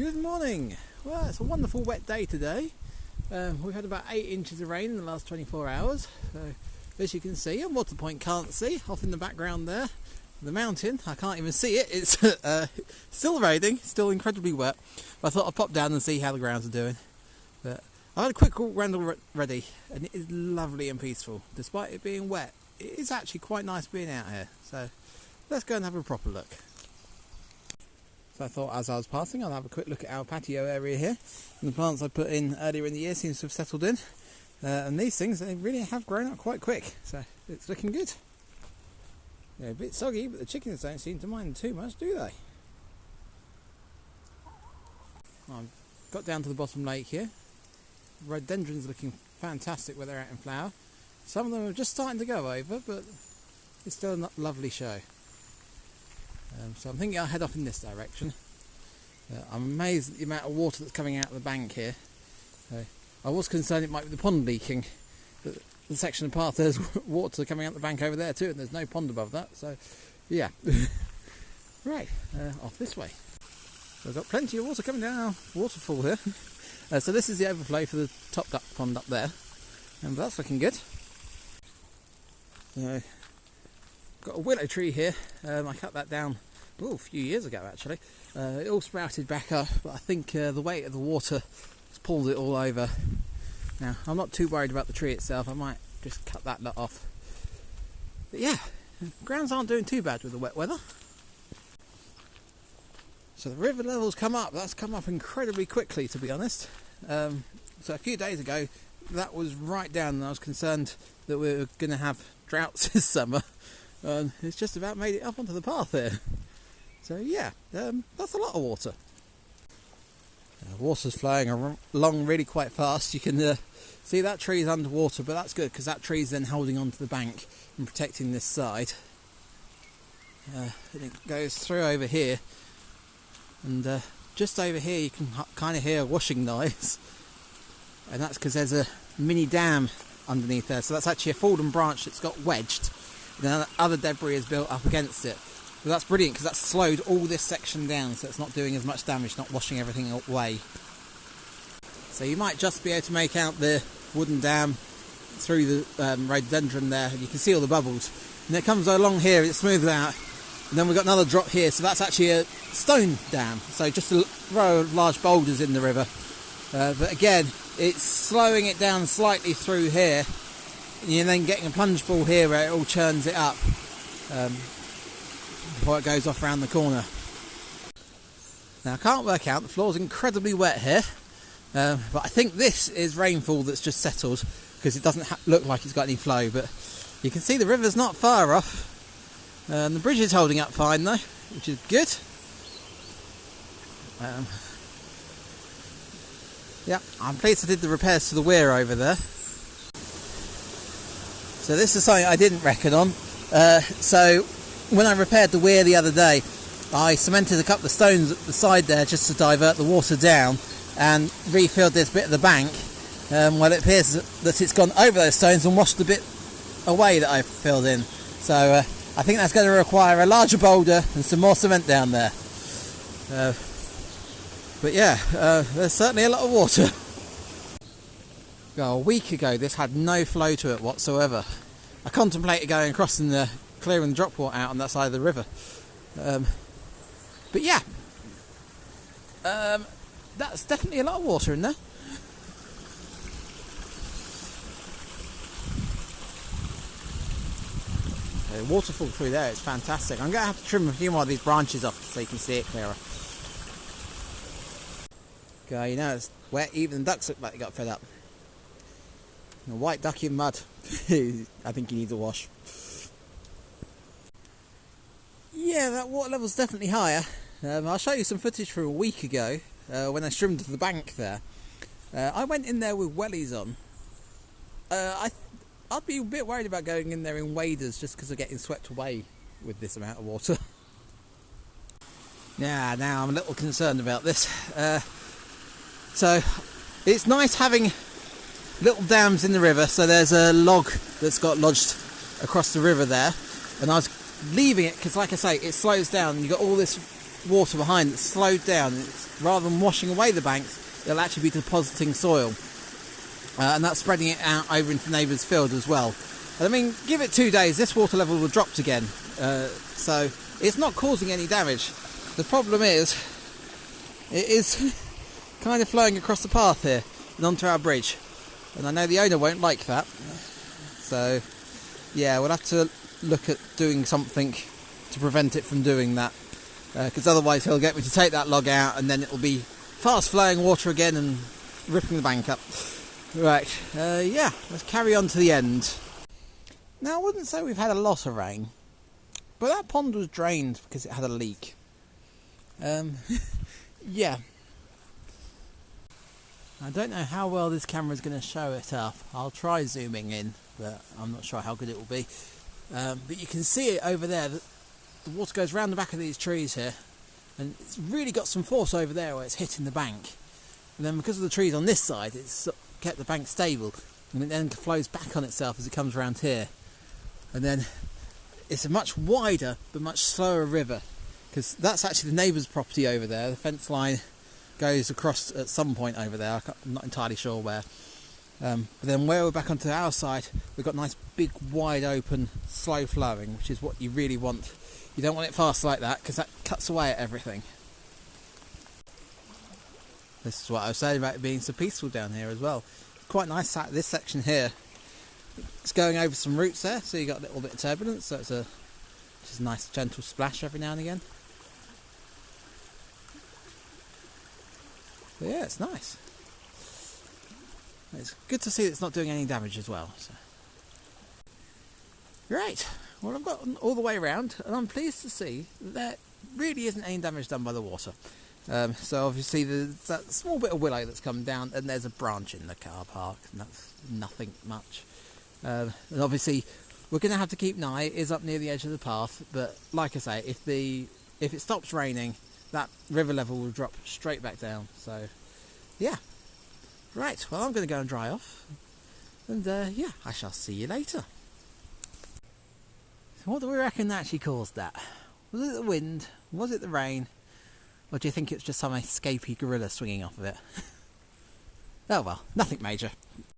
Good morning. Well, it's a wonderful wet day today. We've had about 8 inches of rain in the last 24 hours. So, as you can see, and Waterpoint can't see, off in the background there, the mountain, I can't even see it. It's still raining, still incredibly wet. But I thought I'd pop down and see how the grounds are doing. But I had a quick walk around already, and it is lovely and peaceful. Despite it being wet, it is actually quite nice being out here. So let's go and have a proper look. So I thought as I was passing I'll have a quick look at our patio area here. And the plants I put in earlier in the year seems to have settled in. And these things, they really have grown up quite quick. So it's looking good. They're a bit soggy, but the chickens don't seem to mind too much, do they? I've got down to the bottom lake here. Rhododendrons looking fantastic where they're out in flower. Some of them are just starting to go over, but it's still a lovely show. So I'm thinking I'll head off in this direction. I'm amazed at the amount of water that's coming out of the bank here. I was concerned it might be the pond leaking, but the section of path there's water coming out the bank over there too, and there's no pond above that. So yeah, right, off this way. So I've got plenty of water coming down our waterfall here. So this is the overflow for the top duck pond up there, and that's looking good. Got a willow tree here. I cut that down a few years ago actually. It all sprouted back up, but I think the weight of the water has pulled it all over. Now I'm not too worried about the tree itself. I might just cut that lot off. But yeah, grounds aren't doing too bad with the wet weather. So the river levels come up. That's come up incredibly quickly, to be honest. So a few days ago that was right down, and I was concerned that we were going to have droughts this summer. It's just about made it up onto the path here. So yeah, that's a lot of water. Water's flowing along really quite fast. You can see that tree's underwater, but that's good because that tree's then holding onto the bank and protecting this side. And it goes through over here, and just over here you can kind of hear a washing noise, and that's because there's a mini dam underneath there. So that's actually a fallen branch that's got wedged. Then other debris is built up against it. But that's brilliant because that's slowed all this section down, so it's not doing as much damage, not washing everything away. So you might just be able to make out the wooden dam through the rhododendron there, and you can see all the bubbles. And it comes along here, it smooths out, and then we've got another drop here, so that's actually a stone dam. So just a row of large boulders in the river. But again, it's slowing it down slightly through here. You're then getting a plunge ball here where it all churns it up before it goes off around the corner. Now I can't work out, the floor's incredibly wet here, but I think this is rainfall that's just settled because it doesn't look like it's got any flow, but you can see the river's not far off, and the bridge is holding up fine though, which is good. Yeah, I'm pleased I did the repairs to the weir over there. So this is something I didn't reckon on. So when I repaired the weir the other day, I cemented a couple of stones at the side there just to divert the water down and refilled this bit of the bank. Well, it appears that it's gone over those stones and washed the bit away that I filled in. So I think that's going to require a larger boulder and some more cement down there. But yeah, there's certainly a lot of water. A week ago this had no flow to it whatsoever. I contemplated going across and clearing the drop water out on that side of the river. But yeah, that's definitely a lot of water in there. The waterfall through there is fantastic. I'm going to have to trim a few more of these branches off so you can see it clearer. Okay, you know it's wet, even the ducks look like they got fed up. A white duck in mud. I think he needs a wash. Yeah, that water level's definitely higher. I'll show you some footage from a week ago when I streamed to the bank there. I went in there with wellies on. I'd be a bit worried about going in there in waders just because of getting swept away with this amount of water. Yeah, now I'm a little concerned about this. So it's nice having little dams in the river. So there's a log that's got lodged across the river there, and I was leaving it because, like I say, it slows down and you've got all this water behind that's slowed down. Rather than washing away the banks, it'll actually be depositing soil. And that's spreading it out over into the neighbour's field as well. And I mean, give it 2 days, this water level will have dropped again. So it's not causing any damage. The problem is, it is kind of flowing across the path here and onto our bridge. And I know the owner won't like that. So yeah, we'll have to look at doing something to prevent it from doing that. Because otherwise he'll get me to take that log out and then it'll be fast flowing water again and ripping the bank up. Right, yeah, let's carry on to the end. Now, I wouldn't say we've had a lot of rain, but that pond was drained because it had a leak. Yeah. I don't know how well this camera is going to show it up. I'll try zooming in, but I'm not sure how good it will be. But you can see it over there. The water goes round the back of these trees here, and it's really got some force over there where it's hitting the bank. And then because of the trees on this side, it's kept the bank stable, and it then flows back on itself as it comes around here. And then it's a much wider but much slower river, because that's actually the neighbour's property over there. The fence line goes across at some point over there. I'm not entirely sure where. But then where we're back onto our side, we've got nice big wide open slow flowing, which is what you really want. You don't want it fast like that because that cuts away at everything. This is what I was saying about it being so peaceful down here as well. Quite nice, this section here. It's going over some roots there, so you got a little bit of turbulence, so it's just a nice gentle splash every now and again. But yeah, it's nice. It's good to see that it's not doing any damage as well. So. Right, well, I've got all the way around, and I'm pleased to see that there really isn't any damage done by the water. So obviously there's that small bit of willow that's come down, and there's a branch in the car park, and that's nothing much. And obviously we're going to have to keep an eye. It is up near the edge of the path, but like I say, if it stops raining, that river level will drop straight back down. So yeah, right, well, I'm going to go and dry off, and yeah, I shall see you later. So what do we reckon actually caused that? Was it the wind? Was it the rain? Or do you think it's just some escapee gorilla swinging off of it? Oh well, nothing major.